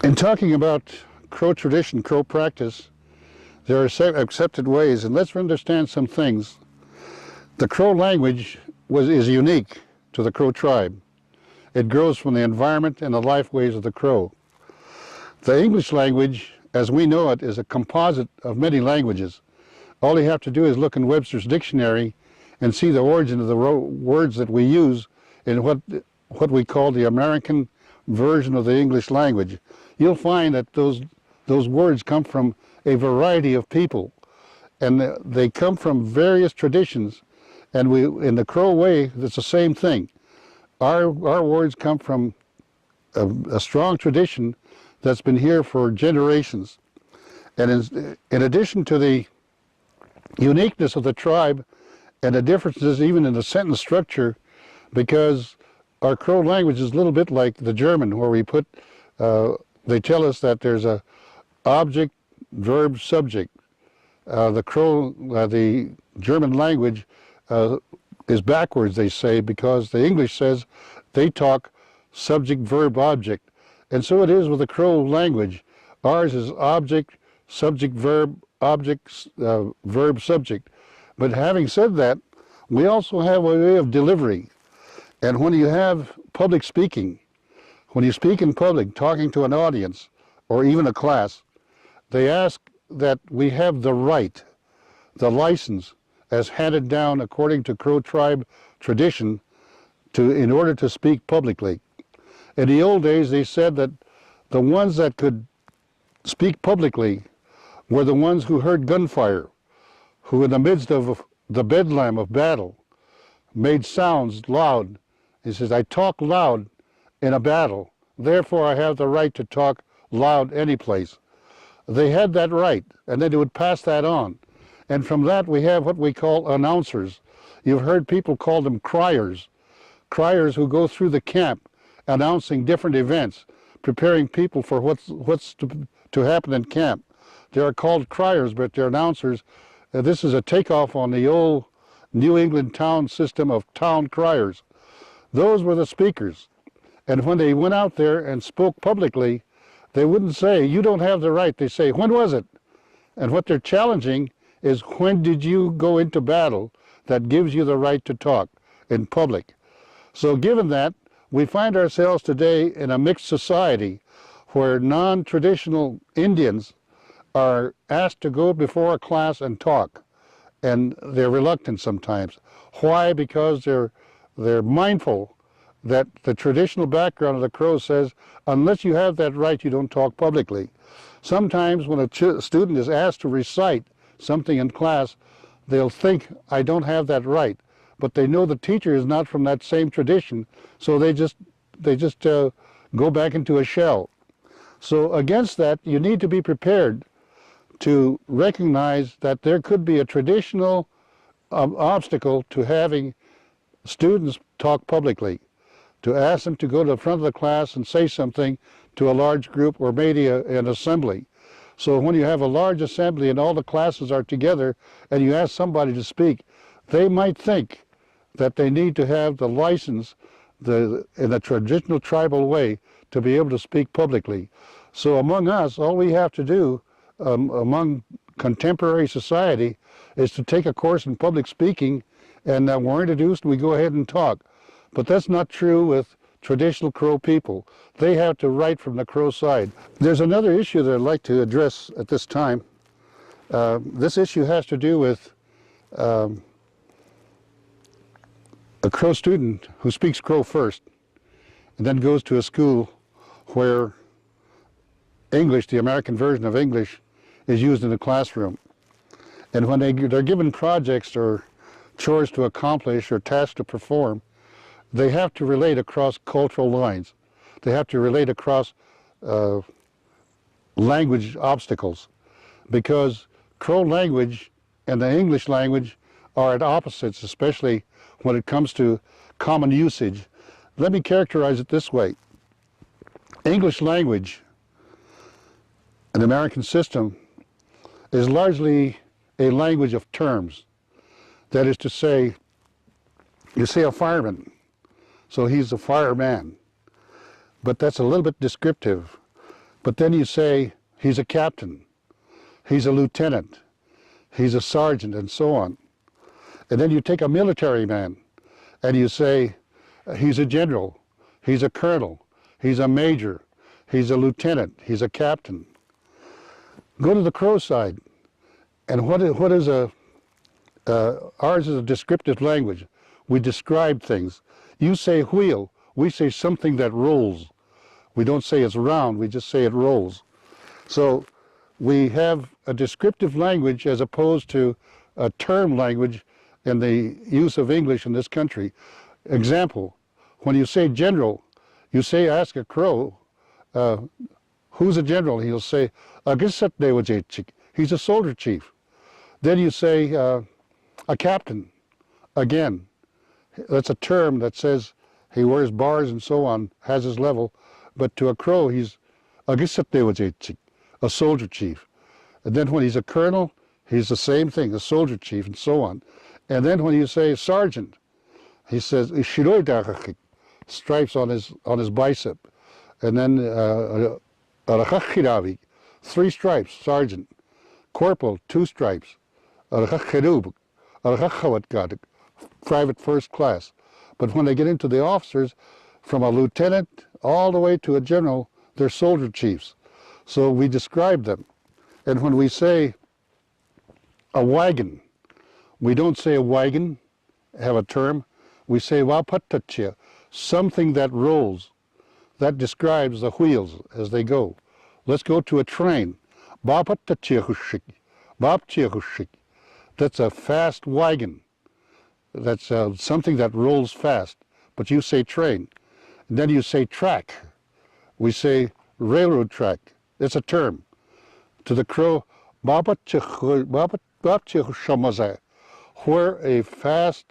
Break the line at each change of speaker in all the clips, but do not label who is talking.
In talking about Crow tradition, Crow practice, there are accepted ways, and let's understand some things. The Crow language is unique to the Crow tribe. It grows from the environment and the life ways of the Crow. The English language, as we know it, is a composite of many languages. All you have to do is look in Webster's dictionary and see the origin of the words that we use in what we call the American version of the English language. You'll find that those words come from a variety of people, and they come from various traditions. And in the Crow way, it's the same thing. Our words come from a strong tradition that's been here for generations. And in addition to the uniqueness of the tribe and the differences even in the sentence structure, because our Crow language is a little bit like the German, where we put, they tell us that there's a object, verb, subject. The German language is backwards, they say, because the English says they talk subject, verb, object. And so it is with the Crow language. Ours is object, subject, verb, object, verb, subject. But having said that, we also have a way of delivery. And when you have public speaking, when you speak in public, talking to an audience, or even a class, they ask that we have the right, the license, as handed down according to Crow tribe tradition, in order to speak publicly. In the old days, they said that the ones that could speak publicly were the ones who heard gunfire, who in the midst of the bedlam of battle made sounds loud. He says, I talk loud in a battle, therefore I have the right to talk loud any place. They had that right, and then they would pass that on. And from that we have what we call announcers. You've heard people call them criers. Criers who go through the camp announcing different events, preparing people for what's to happen in camp. They are called criers, but they're announcers. This is a takeoff on the old New England town system of town criers. Those were the speakers. And when they went out there and spoke publicly, they wouldn't say, you don't have the right. They say, when was it? And what they're challenging is, when did you go into battle that gives you the right to talk in public? So given that, we find ourselves today in a mixed society where non-traditional Indians are asked to go before a class and talk, and they're reluctant sometimes. Why? Because they're mindful that the traditional background of the Crow says, unless you have that right, you don't talk publicly. Sometimes when a student is asked to recite something in class, they'll think, I don't have that right. But they know the teacher is not from that same tradition, so they just go back into a shell. So against that, you need to be prepared to recognize that there could be a traditional obstacle to having students talk publicly, to ask them to go to the front of the class and say something to a large group, or maybe an assembly. So when you have a large assembly and all the classes are together and you ask somebody to speak, they might think that they need to have the license in a traditional tribal way to be able to speak publicly. So among us, all we have to do among contemporary society is to take a course in public speaking, and we're introduced and we go ahead and talk. But that's not true with traditional Crow people. They have to write from the Crow side. There's another issue that I'd like to address at this time. This issue has to do with a Crow student who speaks Crow first and then goes to a school where English, the American version of English, is used in the classroom. And when they're given projects or chores to accomplish or tasks to perform, they have to relate across cultural lines. They have to relate across language obstacles, because Crow language and the English language are at opposites, especially when it comes to common usage. Let me characterize it this way. English language, an American system, is largely a language of terms. That is to say, you say a fireman, so he's a fireman. but that's a little bit descriptive. But then you say he's a captain, he's a lieutenant, he's a sergeant, and so on. And then you take a military man and you say he's a general, he's a colonel, he's a major, he's a lieutenant, he's a captain. Go to the Crow side, and what is ours is a descriptive language. We describe things. You say wheel, we say something that rolls. We don't say it's round, we just say it rolls. So we have a descriptive language as opposed to a term language in the use of English in this country. Example, when you say general, you say, ask a Crow, who's a general? He'll say, he's a soldier chief. Then you say, a captain, again. That's a term that says he wears bars and so on, has his level, but to a Crow, he's a soldier chief. And then when he's a colonel, he's the same thing, a soldier chief, and so on. And then when you say sergeant, he says, stripes on his bicep. And then 3 stripes, sergeant. Corporal, 2 stripes. Private first class. But when they get into the officers, from a lieutenant all the way to a general, they're soldier chiefs. So we describe them. And when we say a wagon, we don't say a wagon, have a term. We say wapatachia, something that rolls. That describes the wheels as they go. Let's go to a train. That's a fast wagon. That's something that rolls fast. But you say train. And then you say track. We say railroad track. It's a term. To the Crow, where a fast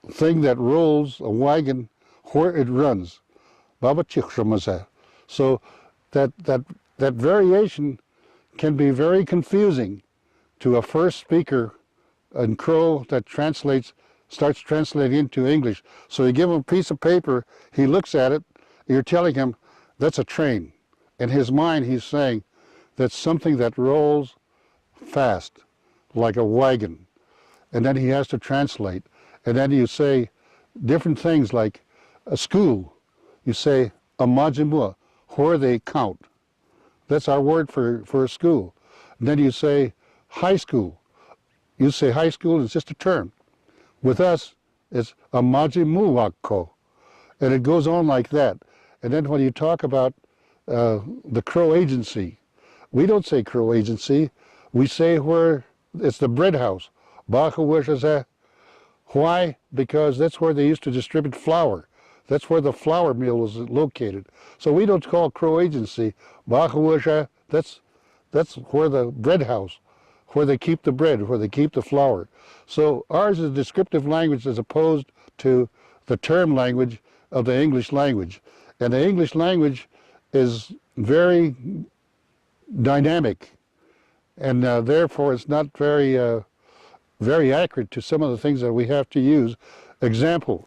thing that rolls, a wagon, where it runs. So that variation can be very confusing to a first speaker in Crow that starts translating into English. So you give him a piece of paper, he looks at it, you're telling him that's a train. In his mind he's saying that's something that rolls fast, like a wagon. And then he has to translate. And then you say different things like a school. You say a majimua, where they count. That's our word for a school. And then you say high school. You say high school, it's just a term. With us, it's a majimuwako. And it goes on like that. And then when you talk about the Crow Agency, we don't say Crow Agency. We say where it's the bread house. Why? Because that's where they used to distribute flour. That's where the flour mill was located. So we don't call Crow Agency. That's where the bread house, where they keep the bread, where they keep the flour. So ours is a descriptive language as opposed to the term language of the English language. And the English language is very dynamic, and therefore it's not very accurate to some of the things that we have to use. Example,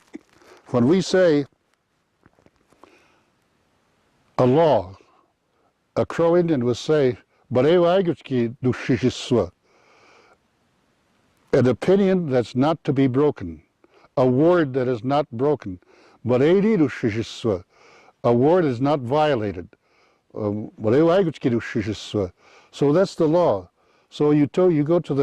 when we say a law, a Crow Indian will say, an opinion that's not to be broken, a word that is not broken, a word is not violated. So that's the law. So you go to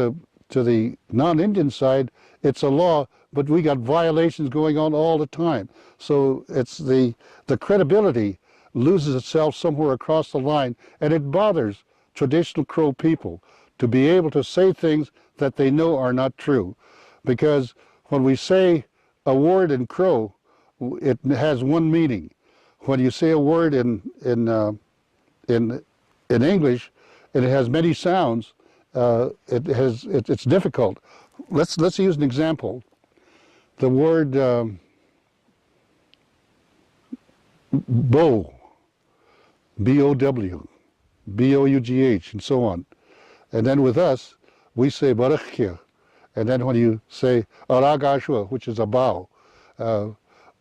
the non-Indian side, it's a law, but we got violations going on all the time. So it's the credibility loses itself somewhere across the line, and it bothers traditional Crow people to be able to say things that they know are not true. Because when we say a word in Crow, it has one meaning. When you say a word in English, and it has many sounds, it's difficult. Let's use an example. The word bow, B-O-W, B-O-U-G-H, and so on. And then with us, we say barakhia. And then when you say aragashua, which is a bow,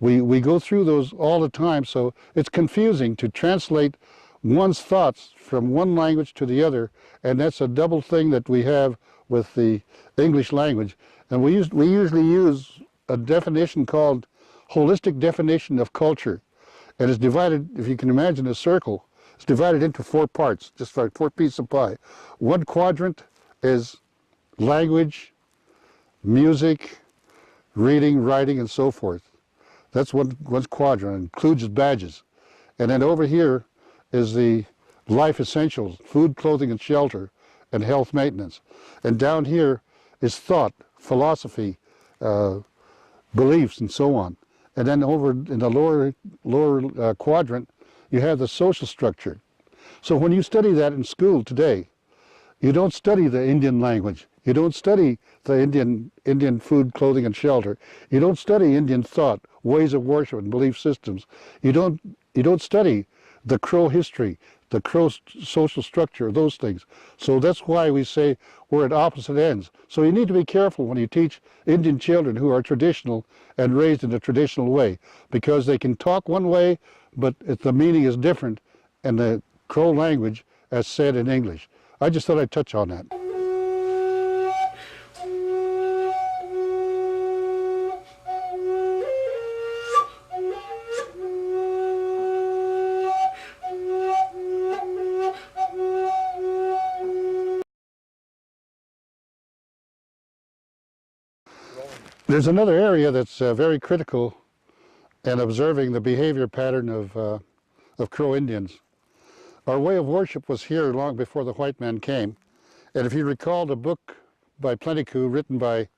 We go through those all the time, so it's confusing to translate one's thoughts from one language to the other, and that's a double thing that we have with the English language. And we usually use a definition called holistic definition of culture, and it's divided, if you can imagine a circle, it's divided into 4 parts, just like 4 pieces of pie. One quadrant is language, music, reading, writing, and so forth. That's one quadrant, it includes badges. And then over here is the life essentials, food, clothing, and shelter, and health maintenance. And down here is thought, philosophy, beliefs, and so on. And then over in the lower quadrant, you have the social structure. So when you study that in school today, you don't study the Indian language. You don't study the Indian food, clothing, and shelter. You don't study Indian thought, ways of worship, and belief systems. You don't study the Crow history, the Crow social structure, those things. So that's why we say we're at opposite ends. So you need to be careful when you teach Indian children who are traditional and raised in a traditional way, because they can talk one way, but the meaning is different in the Crow language as said in English. I just thought I'd touch on that. There's another area that's very critical in observing the behavior pattern of Crow Indians. Our way of worship was here long before the white man came. And if you recall the book by Plenty Coups written by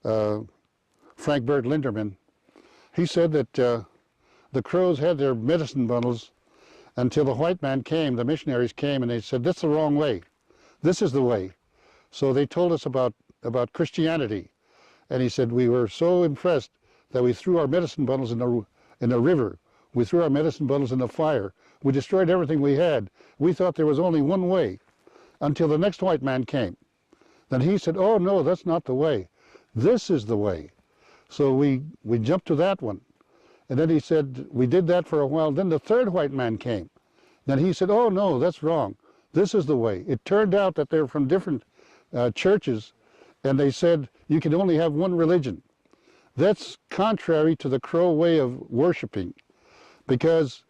Frank Bird Linderman, he said that the Crows had their medicine bundles until the white man came, the missionaries came, and they said, "This is the wrong way. This is the way." So they told us about Christianity. And he said, we were so impressed that we threw our medicine bundles in the river. We threw our medicine bundles in the fire. We destroyed everything we had. We thought there was only one way until the next white man came. Then he said, "Oh no, that's not the way. This is the way." So we jumped to that one. And then he said, we did that for a while. Then the third white man came. Then he said, "Oh no, that's wrong. This is the way." It turned out that they're from different churches, and they said, you can only have one religion. That's contrary to the Crow way of worshiping, because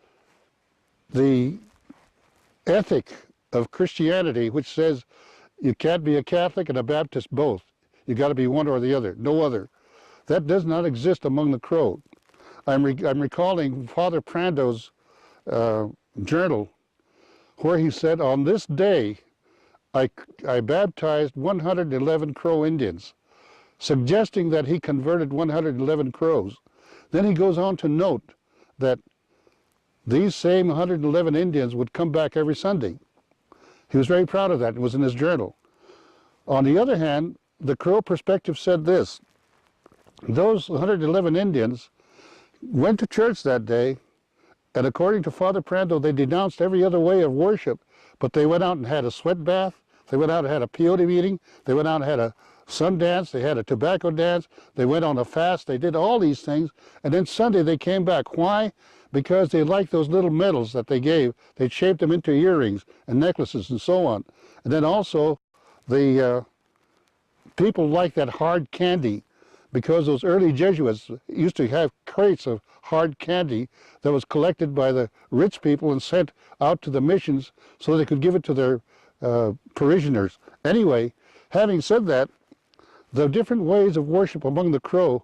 the ethic of Christianity, which says you can't be a Catholic and a Baptist both, you got to be one or the other, no other, that does not exist among the Crow. I'm recalling Father Prando's journal, where he said, on this day I baptized 111 Crow Indians, suggesting that he converted 111 Crows. Then he goes on to note that these same 111 Indians would come back every Sunday. He was very proud of that. It was in his journal. On the other hand, the Crow perspective said this: those 111 Indians went to church that day, and according to Father Prando, they denounced every other way of worship, but they went out and had a sweat bath, they went out and had a peyote meeting, they went out and had a sun dance, they had a tobacco dance, they went on a fast, they did all these things, and then Sunday they came back. Why? Because they liked those little medals that they gave. They shaped them into earrings and necklaces and so on. And then also the people liked that hard candy, because those early Jesuits used to have crates of hard candy that was collected by the rich people and sent out to the missions so they could give it to their parishioners. Anyway, having said that, the different ways of worship among the Crow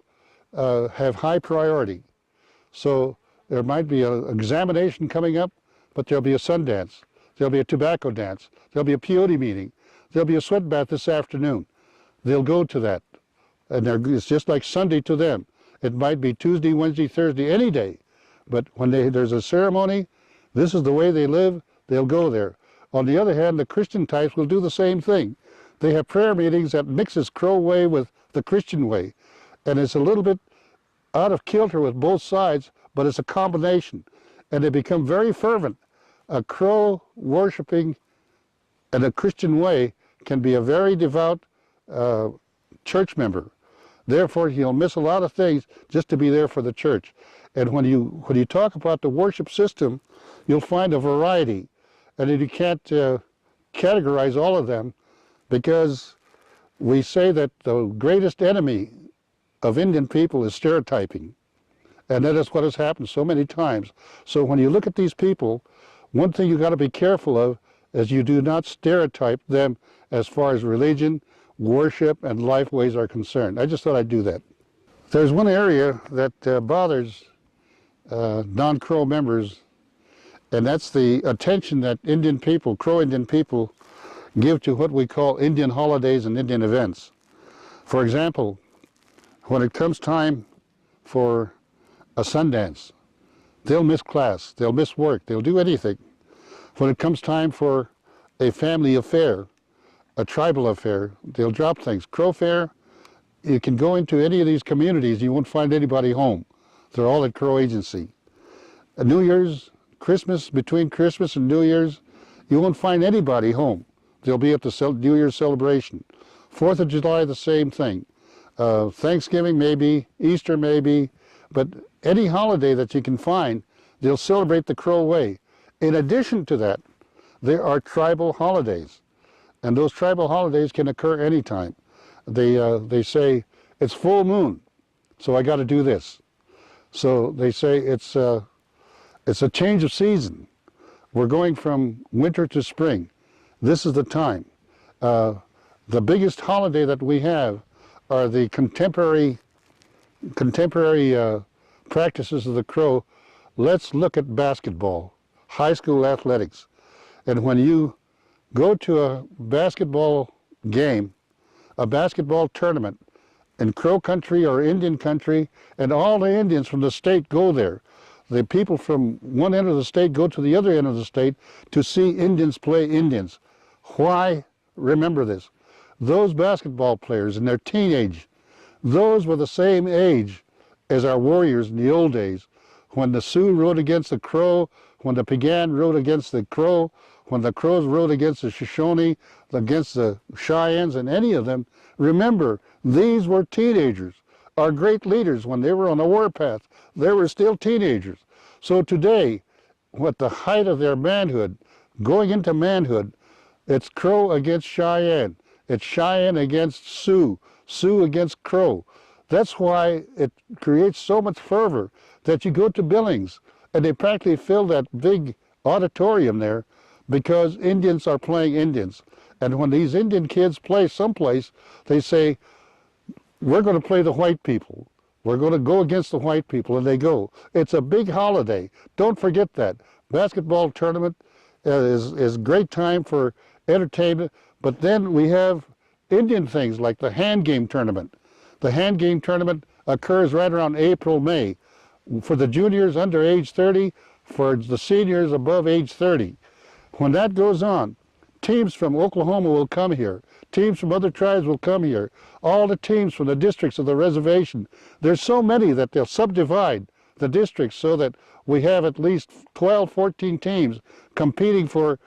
have high priority. So there might be an examination coming up, but there'll be a sun dance, there'll be a tobacco dance, there'll be a peyote meeting, there'll be a sweat bath this afternoon. They'll go to that. And it's just like Sunday to them. It might be Tuesday, Wednesday, Thursday, any day. But when there's a ceremony, this is the way they live, they'll go there. On the other hand, the Christian types will do the same thing. They have prayer meetings that mixes Crow way with the Christian way. And it's a little bit out of kilter with both sides, but it's a combination. And they become very fervent. A Crow worshiping and a Christian way can be a very devout church member. Therefore, you'll miss a lot of things just to be there for the church. And when you talk about the worship system, you'll find a variety. And you can't categorize all of them, because we say that the greatest enemy of Indian people is stereotyping. And that is what has happened so many times. So when you look at these people, one thing you got to be careful of is you do not stereotype them as far as religion, worship, and life ways are concerned. I just thought I'd do that. There's one area that bothers non-Crow members, and that's the attention that Indian people, Crow Indian people, give to what we call Indian holidays and Indian events. For example, when it comes time for a Sundance, they'll miss class, they'll miss work, they'll do anything. When it comes time for a family affair, a tribal affair, they'll drop things. Crow Fair, you can go into any of these communities, you won't find anybody home. They're all at Crow Agency. New Year's, Christmas, between Christmas and New Year's, you won't find anybody home. They'll be at the New Year's celebration. 4th of July, the same thing. Thanksgiving maybe, Easter maybe, but any holiday that you can find, they'll celebrate the Crow way. In addition to that, there are tribal holidays, and those tribal holidays can occur anytime. They say, it's full moon, so I got to do this. So they say it's a change of season. We're going from winter to spring. This is the time. The biggest holiday that we have are the contemporary practices of the Crow. Let's look at basketball, high school athletics. And when you go to a basketball game, a basketball tournament in Crow country or Indian country, and all the Indians from the state go there. The people from one end of the state go to the other end of the state to see Indians play Indians. Why? Remember this. Those basketball players in their teenage, those were the same age as our warriors in the old days, when the Sioux rode against the Crow, when the Piegan rode against the Crow, when the Crows rode against the Shoshone, against the Cheyennes, and any of them. Remember, these were teenagers. Our great leaders, when they were on the warpath, they were still teenagers. So today, at the height of their manhood, going into manhood, it's Crow against Cheyenne. It's Cheyenne against Sioux, Sioux against Crow. That's why it creates so much fervor that you go to Billings and they practically fill that big auditorium there because Indians are playing Indians. And when these Indian kids play someplace, they say, we're going to play the white people. We're going to go against the white people, and they go. It's a big holiday. Don't forget that. Basketball tournament is a great time for entertainment, but then we have Indian things like the hand game tournament. The hand game tournament occurs right around April, May. For the juniors under age 30, for the seniors above age 30. When that goes on, teams from Oklahoma will come here. Teams from other tribes will come here. All the teams from the districts of the reservation. There's so many that they'll subdivide the districts so that we have at least 12, 14 teams competing for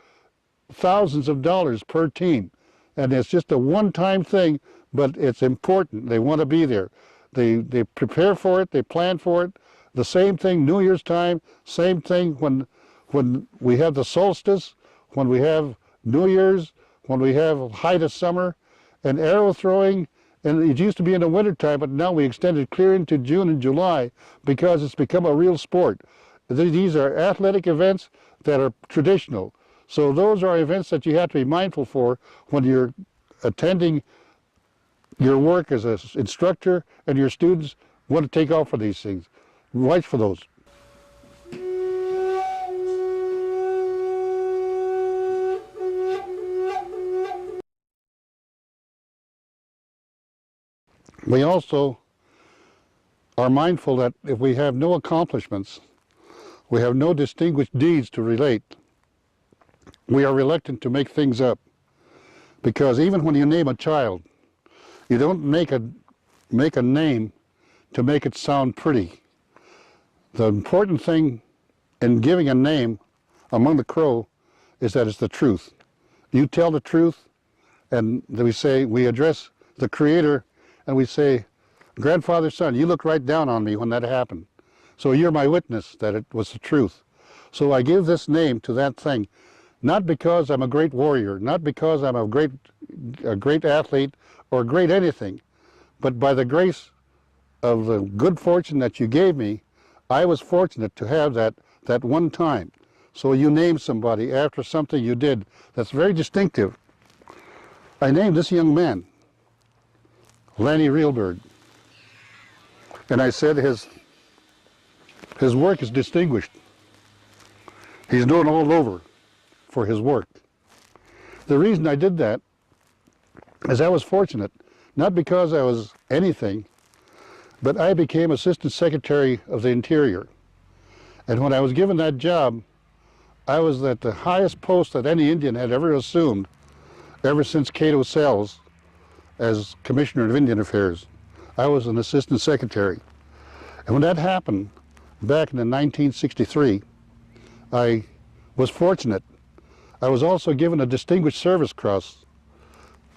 thousands of dollars per team. And it's just a one-time thing, but it's important. They want to be there. They prepare for it, they plan for it. The same thing New Year's time, same thing when we have the solstice, when we have New Year's, when we have height of summer, and arrow throwing. And it used to be in the wintertime, but now we extended clear into June and July because it's become a real sport. These are athletic events that are traditional. So those are events that you have to be mindful for when you're attending your work as an instructor and your students want to take off for these things. Watch for those. We also are mindful that if we have no accomplishments, we have no distinguished deeds to relate, we are reluctant to make things up. Because even when you name a child, you don't make a name to make it sound pretty. The important thing in giving a name among the Crow is that it's the truth. You tell the truth, and we say, we address the Creator, and we say, grandfather's son, you looked right down on me when that happened. So you're my witness that it was the truth. So I give this name to that thing, not because I'm a great warrior, not because I'm a great athlete or great anything, but by the grace of the good fortune that you gave me, I was fortunate to have that one time. So you named somebody after something you did that's very distinctive. I named this young man Lanny Reelbird, and I said his work is distinguished. He's known all over for his work. The reason I did that is I was fortunate, not because I was anything, but I became Assistant Secretary of the Interior. And when I was given that job, I was at the highest post that any Indian had ever assumed, ever since Cato Sells as Commissioner of Indian Affairs. I was an Assistant Secretary. And when that happened, back in 1963, I was fortunate. I was also given a Distinguished Service Cross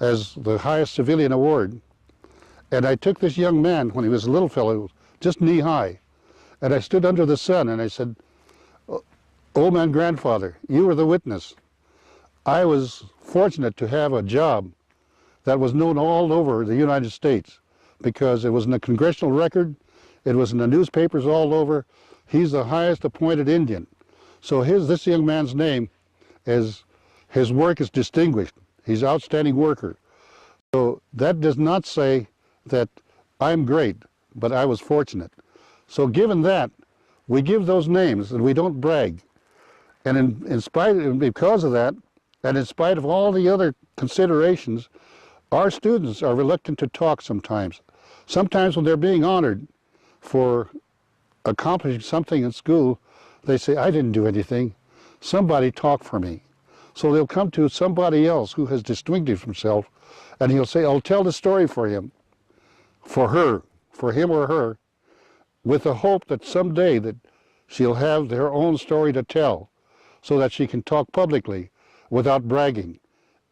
as the highest civilian award. And I took this young man when he was a little fellow, just knee-high, and I stood under the sun and I said, "Old man grandfather, you were the witness. I was fortunate to have a job that was known all over the United States because it was in the congressional record, it was in the newspapers all over. He's the highest appointed Indian. So this young man's name is, his work is distinguished. He's an outstanding worker. So that does not say that I'm great, but I was fortunate. So given that, we give those names and we don't brag. And because of that, and in spite of all the other considerations, our students are reluctant to talk sometimes. Sometimes when they're being honored for accomplishing something in school, they say, I didn't do anything. Somebody talked for me. So they'll come to somebody else who has distinguished himself, and he'll say, I'll tell the story for him, for her, for him or her, with the hope that someday that she'll have her own story to tell so that she can talk publicly without bragging,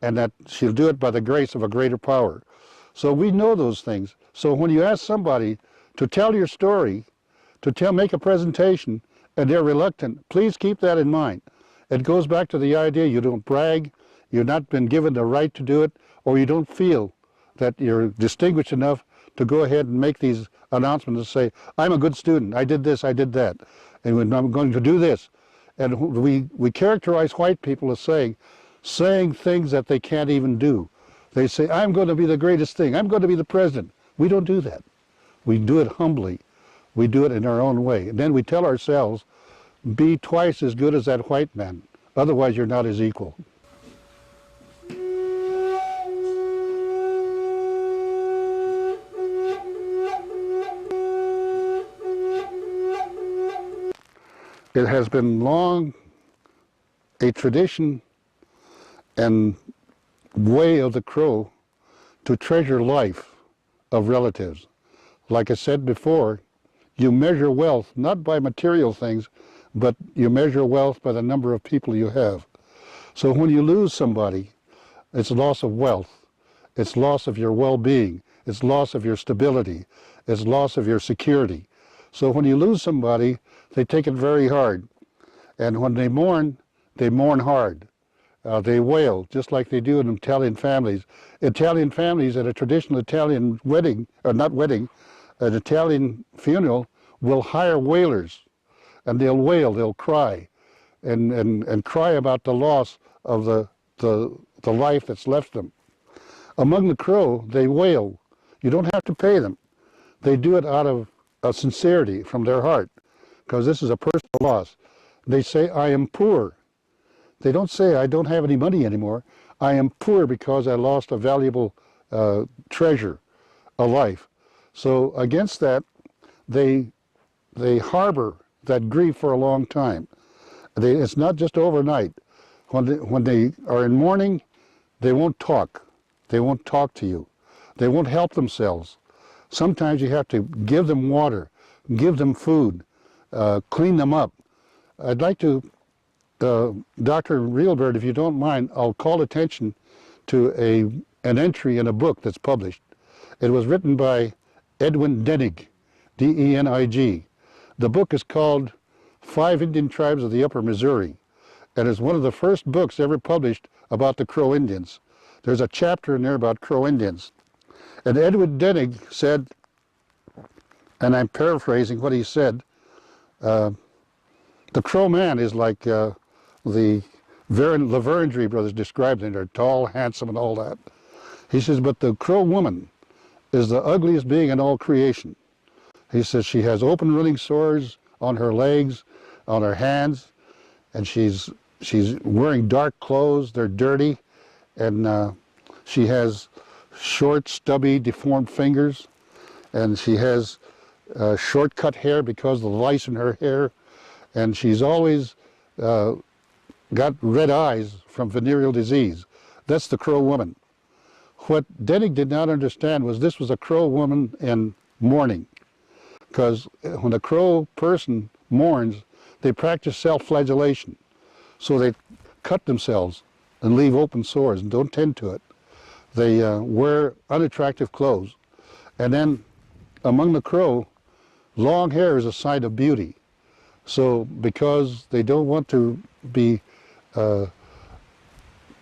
and that she'll do it by the grace of a greater power. So we know those things. So when you ask somebody to tell your story, make a presentation, and they're reluctant, please keep that in mind. It goes back to the idea you don't brag, you've not been given the right to do it, or you don't feel that you're distinguished enough to go ahead and make these announcements and say, I'm a good student, I did this, I did that, and I'm going to do this. And we characterize white people as saying things that they can't even do. They say, I'm going to be the greatest thing, I'm going to be the president. We don't do that. We do it humbly. We do it in our own way. And then we tell ourselves, be twice as good as that white man. Otherwise, you're not his equal. It has been long a tradition and way of the Crow to treasure life of relatives. Like I said before, you measure wealth not by material things, but you measure wealth by the number of people you have. So when you lose somebody, it's loss of wealth, it's loss of your well-being, it's loss of your stability, it's loss of your security. So when you lose somebody, they take it very hard. And when they mourn hard. They wail, just like they do in Italian families. Italian families at a traditional Italian wedding, or not wedding, an Italian funeral, will hire wailers, and they'll wail, they'll cry, and cry about the loss of the life that's left them. Among the Crow, they wail. You don't have to pay them. They do it out of sincerity from their heart, because this is a personal loss. They say, I am poor. They don't say, I don't have any money anymore. I am poor because I lost a valuable treasure, a life. So against that, they harbor that grief for a long time. It's not just overnight. When they are in mourning, they won't talk. They won't talk to you. They won't help themselves. Sometimes you have to give them water, give them food, clean them up. I'd like to, Dr. Reelbird, if you don't mind, I'll call attention to an entry in a book that's published. It was written by Edwin Denig, D-E-N-I-G. The book is called 5 Indian Tribes of the Upper Missouri, and it's one of the first books ever published about the Crow Indians. There's a chapter in there about Crow Indians. And Edwin Denig said, and I'm paraphrasing what he said, the Crow man is like the Laverne brothers described them. They're tall, handsome, and all that. He says, but the Crow woman is the ugliest being in all creation. He says she has open running sores on her legs, on her hands, and she's wearing dark clothes. They're dirty, and she has short, stubby, deformed fingers, and she has short-cut hair because of the lice in her hair, and she's always got red eyes from venereal disease. That's the Crow woman. What Denig did not understand was this was a Crow woman in mourning, because when a Crow person mourns, they practice self-flagellation. So they cut themselves and leave open sores and don't tend to it. They wear unattractive clothes. And then among the Crow, long hair is a sign of beauty. So because they don't want to be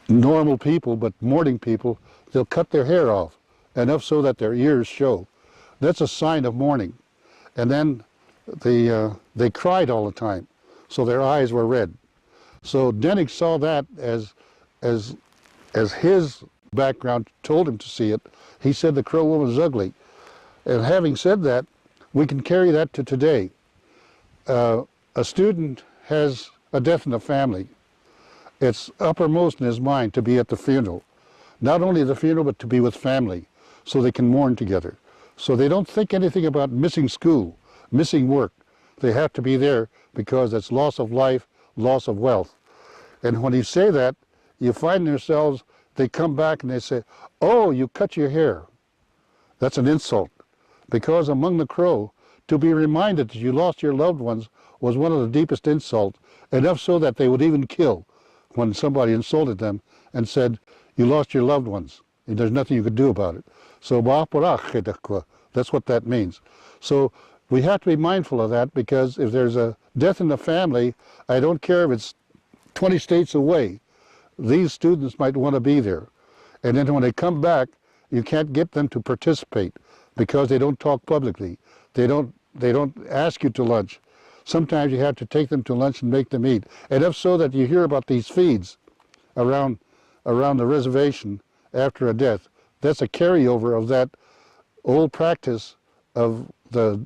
normal people, but mourning people, they'll cut their hair off, enough so that their ears show. That's a sign of mourning. And then they cried all the time, so their eyes were red. So Denig saw that as his background told him to see it. He said the Crow woman is ugly. And having said that, we can carry that to today. A student has a death in the family. It's uppermost in his mind to be at the funeral. Not only the funeral, but to be with family, so they can mourn together. So they don't think anything about missing school, missing work. They have to be there because it's loss of life, loss of wealth. And when you say that, you find yourselves, they come back and they say, oh, you cut your hair. That's an insult. Because among the Crow, to be reminded that you lost your loved ones was one of the deepest insults, enough so that they would even kill when somebody insulted them and said, you lost your loved ones, and there's nothing you could do about it. So that's what that means. So we have to be mindful of that, because if there's a death in the family, I don't care if it's 20 states away, these students might want to be there. And then when they come back, you can't get them to participate because they don't talk publicly. They don't ask you to lunch. Sometimes you have to take them to lunch and make them eat. And if so that you hear about these feeds around the reservation after a death, that's a carryover of that old practice of the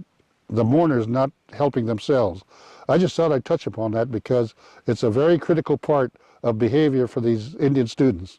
mourners not helping themselves. I just thought I'd touch upon that because it's a very critical part of behavior for these Indian students.